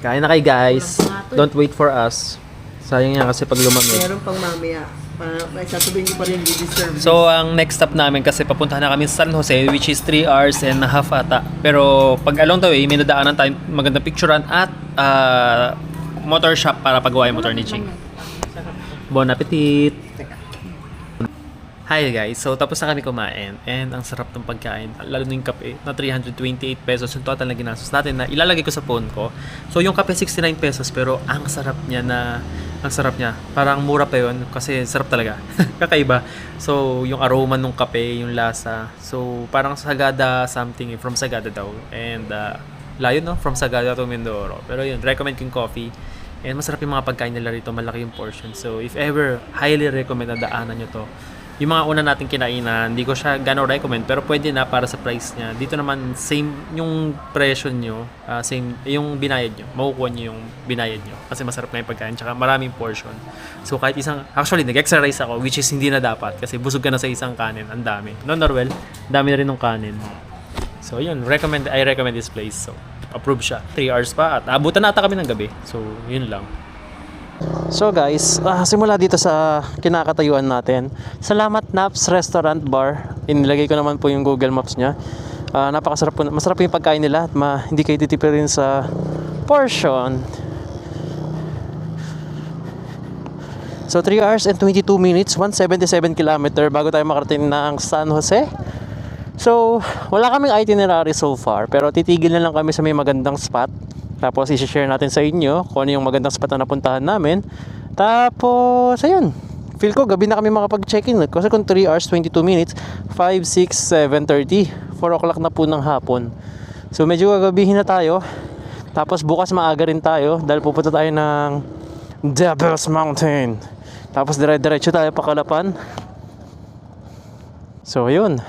Kain na kayo guys. Don't wait for us. Sayang yan kasi pag lumamig. Meron pang mamaya. Sasabihin ko pa rin, we deserve this. So, ang next stop namin kasi papuntahan na kami sa San Jose, which is 3 hours and a half ata. Pero pag along the way, may nadaanan tayo magandang picturean at motor shop para pagawa yung motor ni Ching. Bon appetit! Hi guys, so tapos na kami kumain and ang sarap ng pagkain, lalo na yung kape na 328 pesos yung total na ginastos natin na ilalagay ko sa phone ko. So yung kape 69 pesos pero ang sarap niya parang mura pa yun kasi sarap talaga, kakaiba. So yung aroma ng kape, yung lasa, so parang Sagada something from Sagada daw and layo no, from Sagada to Mindoro. Pero yun, recommend ko yung coffee and masarap yung mga pagkain nila rito, malaki yung portion. So if ever, highly recommend na daanan nyo to. Yung mga una nating kinainan, hindi ko siya gano'ng recommend pero pwede na para sa price niya. Dito naman same yung presyo nyo, same yung binayad nyo. Makukuha nyo yung binayad nyo kasi masarap na yung pagkain tsaka maraming portion. So kahit actually nag-extra rice ako which is hindi na dapat kasi busog ka na sa isang kanin, ang dami. No, Norwell, dami na rin ng kanin. So yun, I recommend this place. So approve siya. 3 hours pa at abutan na ata kami ng gabi. So yun lang. So guys, simula dito sa kinakatayuan natin. Salamat Naps Restaurant Bar. Inilagay ko naman po yung Google Maps niya. Napakasarap po, masarap yung pagkain nila at hindi kayo titipirin sa portion. So 3 hours and 22 minutes, 177 kilometer bago tayo makarating ng San Jose. So wala kaming itinerary so far pero titigil na lang kami sa may magandang spot. Tapos i-share natin sa inyo kung ano yung magandang spot na napuntahan namin. Tapos ayun, feel ko gabi na kami makapag-check-in kasi kung 3 hours 22 minutes 5, 6, 7, 30 4 o'clock na po ng hapon. So medyo gagabihin na tayo. Tapos bukas maaga rin tayo dahil pupunta tayo ng Devil's Mountain. Tapos dire-diretso tayo pa Calapan. So ayun,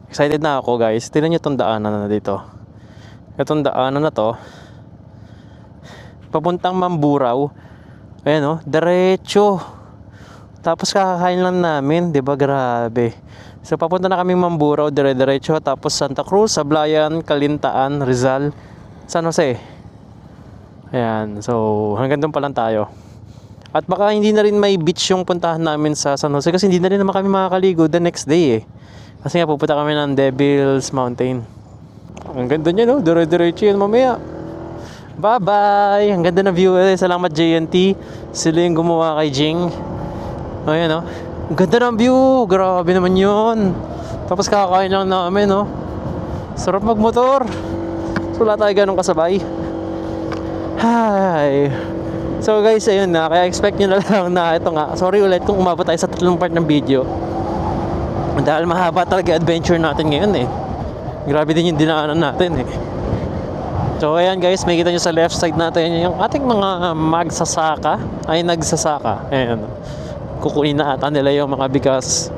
excited na ako guys. Tingnan nyo itong daanan na dito. Itong daanan na to papuntang Mamburao. Ayan o, diretso. Tapos kakakain lang namin, diba? Grabe. So papunta na kami Mamburao, dire-diretso. Tapos Santa Cruz, Sablayan, Calintaan, Rizal, San Jose. Ayan, so hanggang doon pa lang tayo. At baka hindi na rin may beach yung puntahan namin sa San Jose kasi hindi na rin naman kami makakaligo the next day Kasi nga pupunta kami ng Devil's Mountain. Ang ganda niya no, dire-diretso yan mamaya. Bye-bye! Ang ganda ng view. Salamat JNT. Sila yung gumawa kay Jing. Ayan no. Ang ganda ng view. Grabe naman yun. Tapos kakakain lang namin no. Sarap magmotor. So wala tayo ganong kasabay. Hi! So guys, ayun na. Kaya expect nyo na lang na ito nga. Sorry ulit kung umabot tayo sa 3 part ng video. Dahil mahaba talaga adventure natin ngayon Grabe din yung dinaanan natin So ayan guys, makikita nyo sa left side natin yung ating mga magsasaka ay nagsasaka. Ayan, kukunin na ata nila yung mga bigas.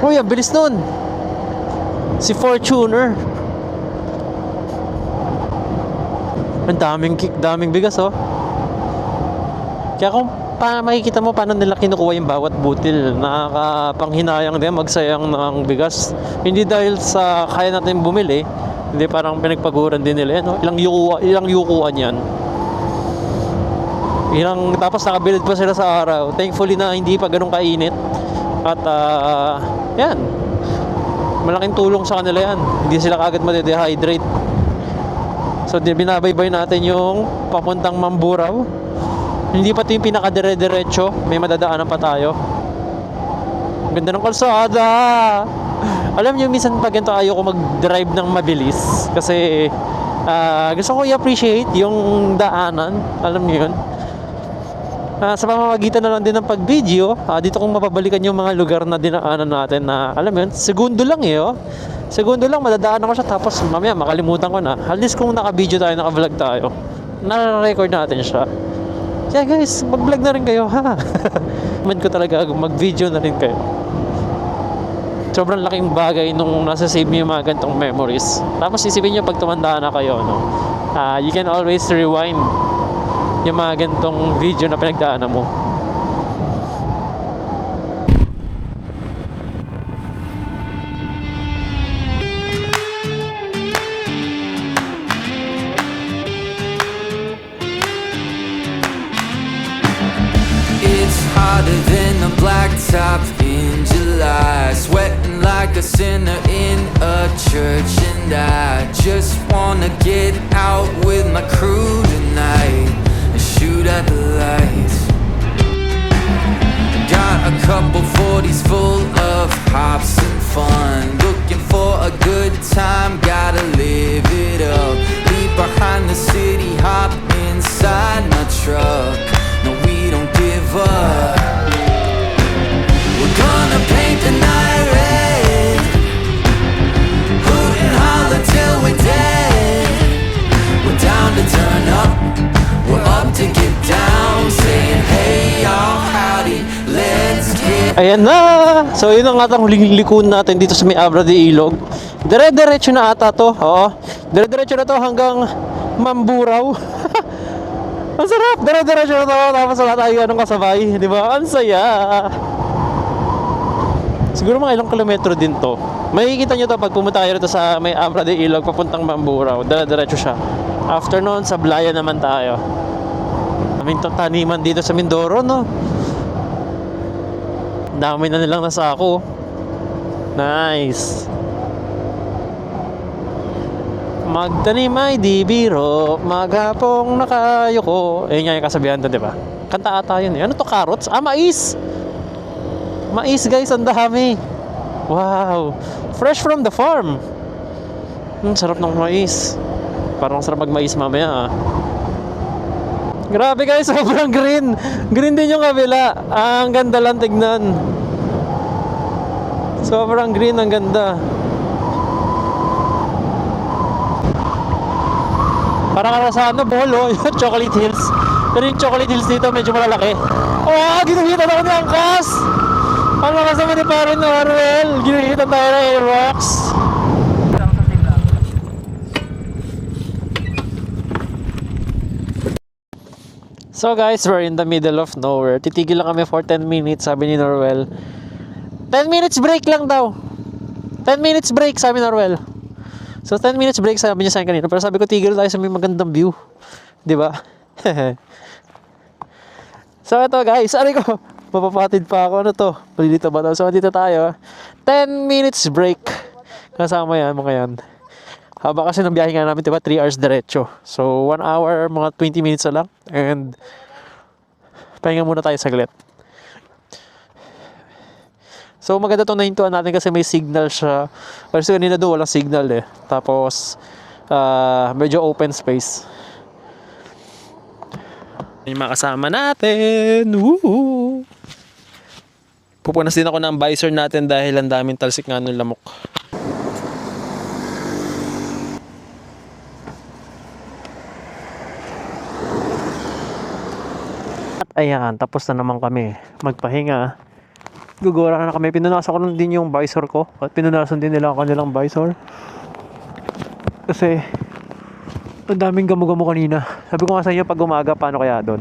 Uy, ang bilis nun. Si Fortuner. Ang daming bigas Kaya kung makikita mo paano nila kinukuha yung bawat butil, nakakapanghinayang din magsayang ng bigas. Hindi dahil sa kaya natin bumili, hindi parang pinagpaguran din nila ilang yukuan yan. Tapos nakabilid pa sila sa araw. Thankfully na hindi pa ganun kainit. At yan, malaking tulong sa kanila yan. Hindi sila kagad made-dehydrate. So binabaybay natin yung papuntang Mamburao. Hindi pa ito yung pinaka-dire-diretso. May madadaanan pa tayo. Ganda ng kalsada. Alam niyo, minsan pag ganito ayoko mag-drive ng mabilis. Kasi gusto ko i-appreciate yung daanan. Alam niyo yun. Sa pamamagitan na lang din ng pag-video, dito kong mapabalikan yung mga lugar na dinaanan natin na, alam mo yun, segundo lang Segundo lang, madadaanan ko siya. Tapos mamaya makalimutan ko na. At least kung naka-video tayo, naka-vlog tayo, na-record natin siya. Kaya guys, mag-vlog na rin kayo ha. Comment ko talaga mag-video na rin kayo. Sobrang laking bagay nung nasa-save niyo yung mga ganitong memories. Tapos isipin niyo pag tumanda na kayo you can always rewind yung mga ganitong video na pinagdaanan mo. Hotter than a blacktop in July, sweating like a sinner in a church, and I just wanna get out with my crew tonight and shoot at the lights. Got a couple 40s full of hops and fun. Looking for a good time, gotta live it up. Leave behind the city, hop inside my truck. No, we don't give up. We're gonna paint the night red. Hoot and holler till we're dead. We're down to turn up. We're up to get down. Saying hey y'all, howdy, let's get. Ayan na! So yun ang atang huling likun natin dito sa may Abra de Ilog. Dire-diretso na ata to. Oo. Dire-diretso na to hanggang Mamburao. Ang sarap! Dire-diretso na to. Tapos wala tayo anong kasabay. Di ba? Ang saya! Siguro mga ilang kilometro din to. Makikita nyo to pag pumunta kayo rito sa may Abra de Ilog papuntang Mamburao. Dire-diretso siya. After nun, sa Blaya naman tayo. Aming taniman dito sa Mindoro, no? Dami na nilang nasako. Nice. Magtanim ay di biro, maghapong nakayoko. Ayun nga yung kasabihan doon, di ba? Kanta ata yun eh. Ano to, carrots? Ah, mais! Mais guys, ang dami. Wow. Fresh from the farm. Sarap ng mais. Parang sarap mag-mais mamaya ah. Grabe guys, sobrang green. Green din yung kabila. Ang ganda lang tignan. Sobrang green, ang ganda. Parang sa ano, Bolo, yung Chocolate Hills. Pero yung Chocolate Hills dito medyo malalaki. Oh, ginuhitan ako ni Angkas! Ang lakas naman ni Parin Norwell. Ginuhitan tayo ng Airwax. So guys, we're in the middle of nowhere. Titigil lang kami for 10 minutes, sabi ni Norwell. 10 minutes break lang daw. 10 minutes break, sabi ni Norwell. So 10 minutes break, sabi niya sa akin kanina. Pero sabi ko, tigil tayo sa may magandang view. Di ba? So ito guys, ari ko, mapapatid pa ako. Ano to? Dito ba to? So dito tayo. 10 minutes break. Kasama yan, mga yan. Haba kasi ng biyahe nga namin, diba? 3 hours diretso. So 1 hour, mga 20 minutes na lang. And pahinga muna tayo saglit. So maganda itong nahintuan natin kasi may signal siya. Kasi kanina doon walang signal eh. Tapos medyo open space. Yung mga kasama natin. Woohoo! Pupunas din ako ng visor natin dahil ang daming talsik nga ng lamok. At ayan, tapos na naman kami magpahinga. Gugura na kami. Pinunasan ko din yung visor ko. At pinunasan din nila ang kanilang visor. Kasi ang daming gamo-gamo kanina. Sabi ko nga sa inyo pag umaga, paano kaya doon?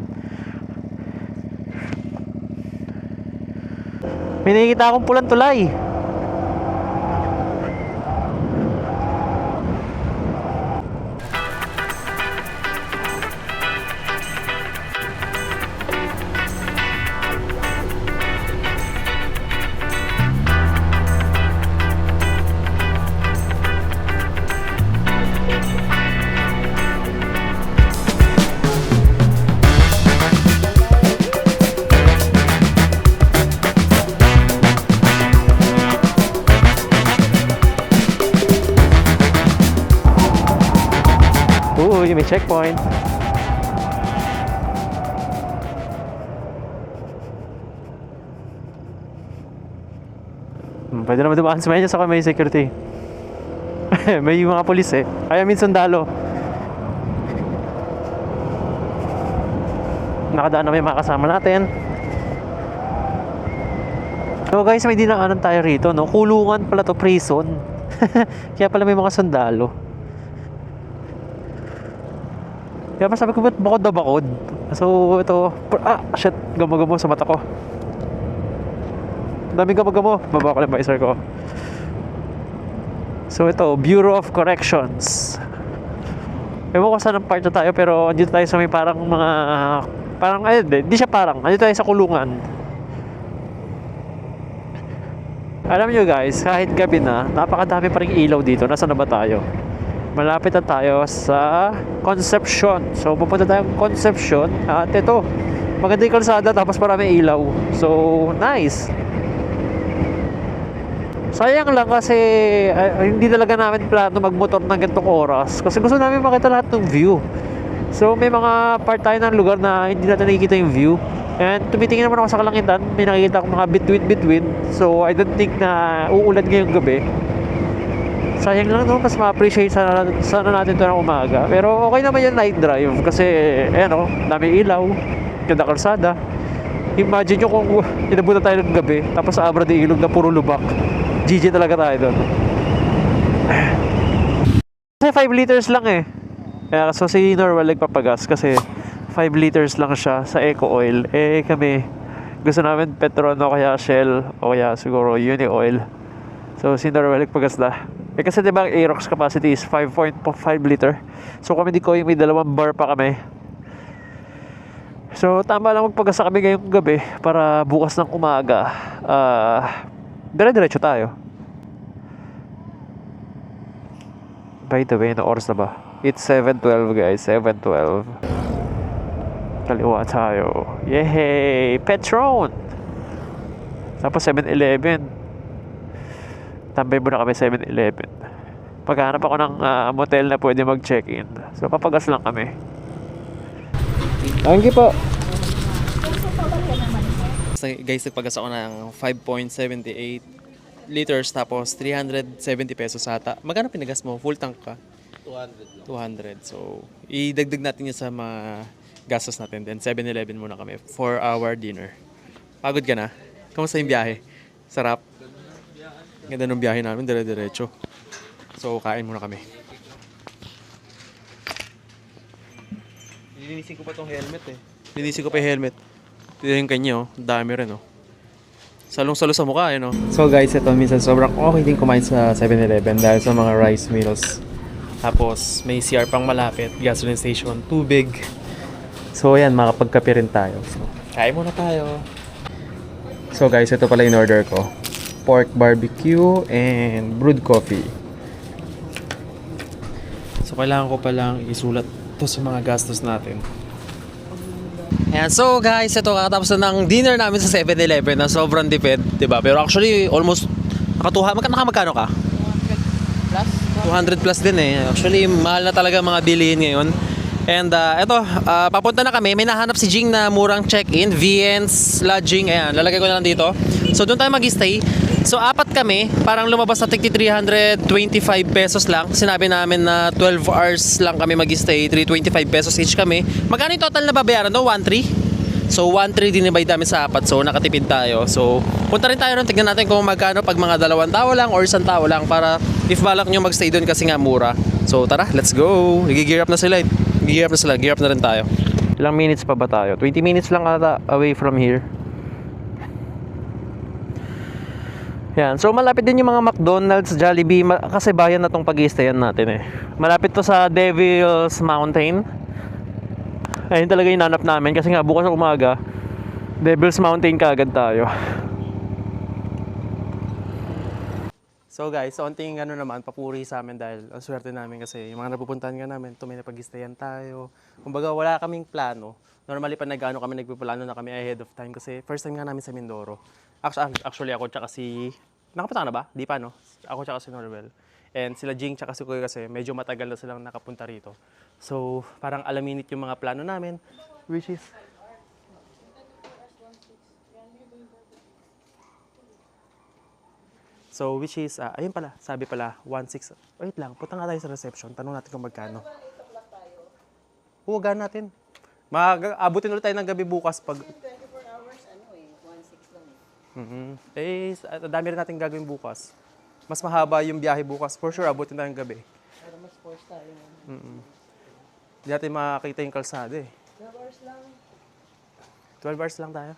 May nakikita akong pulang tulay. Uy, may checkpoint. Pwede naman dumaan sa medyo sa may security. May mga polis eh. Ay, may sundalo. Nakadaan na may mga kasama natin. So guys, may dinaanan tayo rito, no? Kulungan pala to, prison. Kaya pala may mga sundalo. Kaya masabi ko, ba't bakod na bakod? So ito, shit, gamo-gamo sa mata ko. Daming gamo-gamo. Baba ko lang visor ko. So ito, Bureau of Corrections. Ewan ko saan ang part na tayo, pero andito tayo sa may parang mga, parang, di siya parang, andito tayo sa kulungan. Alam nyo guys, kahit gabi na, napakadami pa ring ilaw dito. Nasaan na ba tayo? Malapit na tayo sa Concepcion. So pupunta tayong Concepcion. At ito, Maganda yung kalsada tapos marami ilaw. So, nice. Sayang lang kasi hindi talaga namin plano magmotor ng ganitong oras kasi gusto namin makita lahat ng view. So may mga part tayo ng lugar na hindi natin nakikita yung view. And tumitingin naman ako sa kalangitan, may nakikita akong mga between. So I don't think na uulan ngayong gabi. Sayang lang no, mas ma-appreciate sana natin ito ng umaga. Pero okay naman yung night drive kasi ayan o, dami ilaw, ganda kalsada. Imagine nyo kung inabutan tayo ng gabi tapos sa Abra de Ilog na puro lubak. GG talaga tayo doon. Kasi 5 liters lang eh. Kaya so si Norwell nagpapagas kasi 5 liters lang siya sa Eco Oil. Eh kami gusto namin Petron o kaya Shell o kaya siguro Uni Oil. So si Norwell nagpagas na. Eh kasi diba ang Aerox capacity is 5.5 liter. So kami di ko may 2 bar pa kami. So tama lang magpagas kami ngayong gabi para bukas ng umaga dire-diretso tayo. By the way, na oras na ba? It's 7:12 guys, 7:12. Kaliwa tayo. Yay! Petron! Tapos 7-Eleven. Tambay muna kami 7-Eleven. Paghanap ako ng motel na pwede mag-check-in. So papagas lang kami. Thank you po. Guys, nagpagas ako ng 5.78 liters tapos 370 pesos ata. Magkano pinagas mo? Full tank ka? 200. So, idagdag natin yun sa mga gastos natin. Then 7-Eleven muna kami for our dinner. Pagod ka na? Kamusta yung biyahe? Sarap? Ganda ng biyahe namin, dire-diretso. So, kain muna kami. Linisin ko pa tong helmet eh. Linisin ko pa yung helmet. Ito yung kanya, oh. Dami rin, oh. Salong-salo sa mukha, eh, no? So, guys, ito minsan sobrang okay din kumain sa 7-Eleven dahil sa mga rice meals. Tapos, may CR pang malapit, gasoline station, tubig. So, ayan, makapagkape rin tayo. So, kain muna tayo. So, guys, ito pala in order ko. Pork barbecue and brewed coffee. So, kailangan ko palang isulat to sa mga gastos natin. Ayan, so guys, ito kakatapos na ng dinner namin sa 7-Eleven na sobrang tipid, diba? Pero actually, almost magkano ka? 200 plus din eh. Actually, mahal na talaga mga bilihin ngayon. And ito, papunta na kami. May nahanap si Jing na murang check-in, VN's Lodging. Ayan, lalagay ko na lang dito. So, doon tayo mag-stay. So, 4 kami. Parang lumabas na tigti 325 pesos lang. Sinabi namin na 12 hours lang kami mag-stay. 325 pesos each kami. Magkano yung total na babayaran? No? 1.3? So, 1.3 dinivide namin sa 4. So, nakatipid tayo. So, punta rin tayo ron. Tignan natin kung magkano pag mga 2 tao lang or 1 tao lang para if balak nyo magstay doon kasi nga mura. So, tara, let's go. Nag-gear up na sila. Gear up na rin tayo. Ilang minutes pa ba tayo? 20 minutes lang ata away from here. Yan. So malapit din yung mga McDonald's, Jollibee kasi bayan na tong pag-i-stayan natin eh. Malapit to sa Devil's Mountain. Ayun talaga yung nanap namin kasi nga bukas ng umaga Devil's Mountain kaagad tayo. So guys, onting naman, papuri sa amin dahil ang swerte namin kasi yung mga napupuntahan nga namin, may napag-stayan tayo. Kumbaga wala kaming plano. Normally pa kami nagpiplano na kami ahead of time kasi first time nga namin sa Mindoro. Actually ako tsaka si... Nakapunta ka na ba? Di pa no? Ako tsaka si Norwell. And sila Jing tsaka si Kuya kasi medyo matagal na silang nakapunta rito. So parang alaminit yung mga plano namin. Which is... ayun pala, sabi pala, 1.6. Wait lang, punta nga tayo sa reception. Tanong natin kung magkano. Huwagan natin. Abutin ulit tayo ng gabi bukas pag... 24 hours, 1.6 lang dami rin natin gagawin bukas. Mas mahaba yung biyahe bukas. For sure, abutin tayo ng gabi. Para mas force tayo. Hindi natin makakita yung kalsada eh. 12 hours lang. 12 hours lang tayo.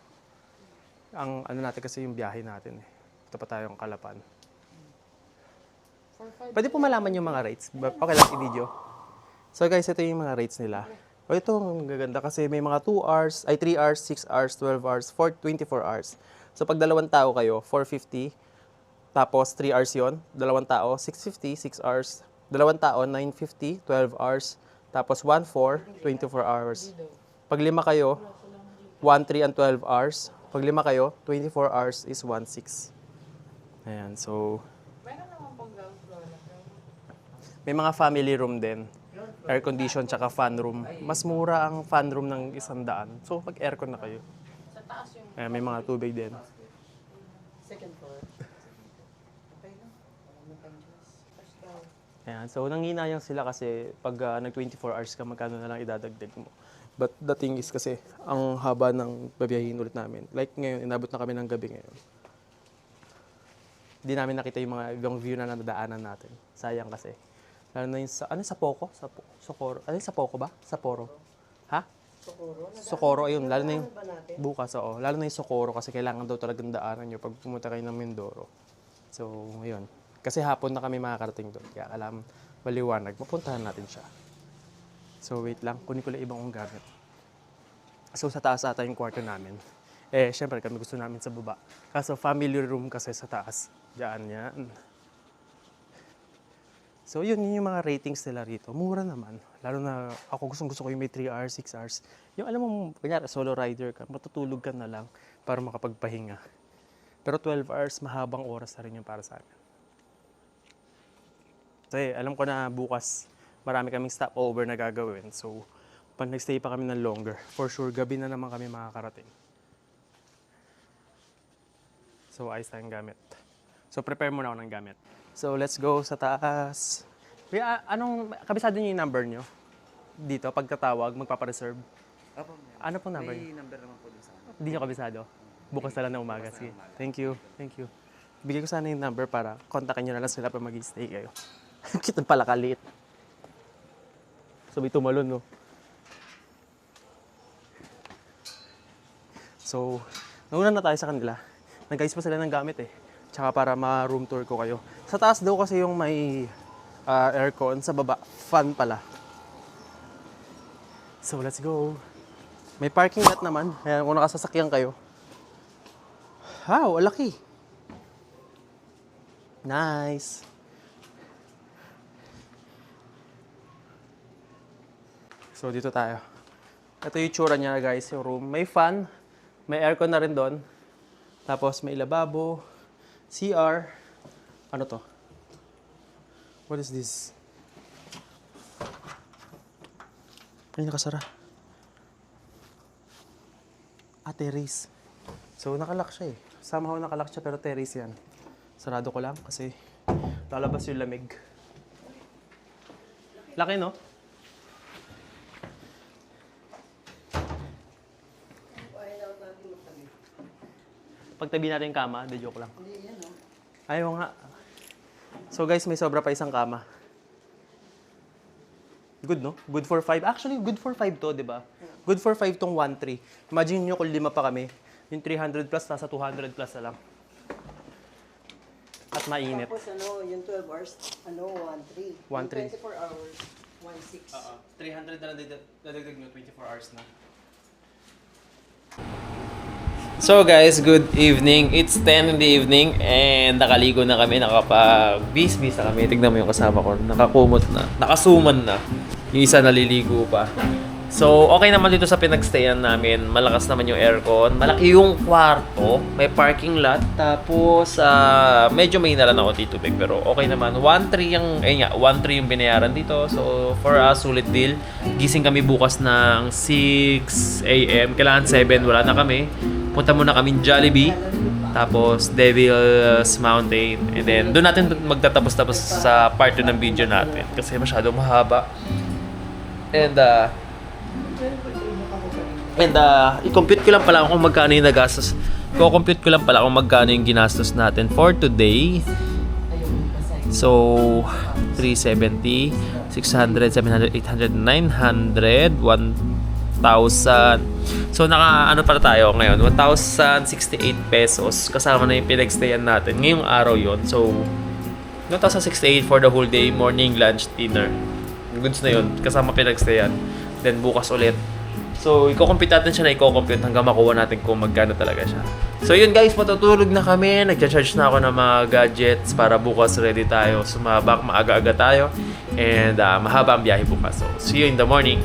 Ang natin kasi yung biyahe natin eh. Ito pa tayong Kalapan. Pwede po malaman yung mga rates. Okay lang i-video. So guys, ito yung mga rates nila. O ito, ang gaganda kasi may mga 2 hours, 3 hours, 6 hours, 12 hours, 24 hours. So pag 2 tao kayo, 450. Tapos 3 hours yon, 2 tao, 650, 6 hours. 2 tao, 950, 12 hours. Tapos 1-4, 24 hours. Pag 5 kayo, 1-3 and 12 hours. Pag 5 kayo, 24 hours is 1-6. Ayan, so... May mga family room din. Air condition tsaka fan room. Mas mura ang fan room ng 100. So, pag aircon na kayo. Ayan, may mga tubig din. Second floor. Ayan, so nanghinayang sila kasi pag nag 24 hours ka, magkano na lang idadagdag mo. But the thing is kasi, ang haba ng babiyahin ulit namin. Like ngayon, inabot na kami ng gabi ngayon. Hindi namin nakita yung mga ibang view na nadaanan natin. Sayang kasi. Lalo na yung sa, ano sa Poco? Socorro. Ano yung sa Poco ba? Sapporo. Ha? Socorro, ayun. Lalo na yung bukas, oo. Lalo na yung Socorro kasi kailangan daw talagang daanan nyo pag pumunta kayo ng Mindoro. So, ayun. Kasi hapon na kami makakarating doon. Kaya alam, maliwanag. Mapuntahan natin siya. So, wait lang. Kunin ko lang ibang kong gamit. So, sa taas ata yung kwarto namin. Eh, syempre, kami gusto namin sa baba. Kaso, family room kasi sa taas. Diyan yan. So, yun yung mga ratings nila rito. Mura naman. Lalo na ako gusto ko yung may 3 hours, 6 hours. Yung alam mo, kunyari, solo rider ka, matutulog ka na lang para makapagpahinga. Pero 12 hours, mahabang oras na rin yung para sa amin. Kasi alam ko na bukas, marami kaming stopover na gagawin. So, pag nag-stay pa kami ng longer, for sure, gabi na naman kami makakarating. So, ayos tayong gamit. So, prepare muna ako ng gamit. So, let's go sa taas. Kuya, anong, kabisado niyo yung number niyo? Dito, pagkatawag, magpapareserve? Ano pong number niyo? May number naman po dun sa akin. Hindi niyo kabisado? Bukas na lang na umaga. Sige. Thank you. Thank you. Bigay ko sana yung number para kontakin niyo na lang sila pag mag-stay kayo. Kita pala kaliit. Sabi tumalon, no? So, nauna na tayo sa kanila. Nag-ayos pa sila ng gamit eh. Tsaka para ma-room tour ko kayo. Sa taas daw kasi yung may aircon, sa baba, fan pala. So, let's go. May parking lot naman. Ayan, kung nakasasakyan kayo. Wow, laki. Nice. So, dito tayo. Ito yung tsura niya, guys, yung room. May fan, may aircon na rin doon. Tapos, may lababo, CR. Ano to? What is this? Ay, nakasara. Terrace. So, nakalock siya eh. Somehow nakalock siya, pero terrace yan. Sarado ko lang kasi lalabas yung lamig. Laki, no? Pagtabi natin yung kama, de joke lang. Ayaw nga. So guys, may sobra pa isang kama. Good, no? Good for 5. Actually, good for 5 to, di ba? Good for 5 tong 1-3. Imagine nyo kung 5 pa kami. Yung 300 plus, nasa 200 plus na lang. At mainit. Tapos yung 12 hours, 1-3. 1-3. 24 hours, 1-6. 300 na lang dadagdag nyo, 24 hours na. So guys, good evening. It's 10 in the evening and nakaligo na kami, nakapag-bis-bis na kami. Tignan mo yung kasama ko, nakakumot na, nakasuman na. Yung isa naliligo pa. So, okay naman dito sa pinagstayan namin. Malakas naman yung aircon. Malaki yung kwarto. May parking lot. Tapos, medyo may nalan ako dito, big. Pero okay naman. 1-3 yung binayaran dito. So, for us, sulit deal. Gising kami bukas ng 6 a.m. Kailangan 7. Wala na kami. Punta muna kami Jollibee. Tapos, Devil's Mountain. And then, doon natin magtatapos-tapos sa part 2 ng video natin. Kasi masyado mahaba. And i-compute ko lang pala kung magkano yung nagastos. Compute ko lang pala kung magkano yung ginastos natin for today. So, 370, 600, 700, 800, 900, 1,000. So, ano para tayo ngayon? 1,068 pesos. Kasama na yung pinagstayan natin. Ngayong araw yon. So, 1,068 for the whole day. Morning, lunch, dinner. Goods na yun. Kasama pinagstayan. Then, bukas ulit. So, i-compute natin siya na i-compute hanggang makuha natin kung magkano talaga siya. So, yun guys, matutulog na kami. Nag-charge na ako ng mga gadgets para bukas ready tayo. Sumabak, maaga-aga tayo. And mahaba ang biyahe bukas. So, see you in the morning.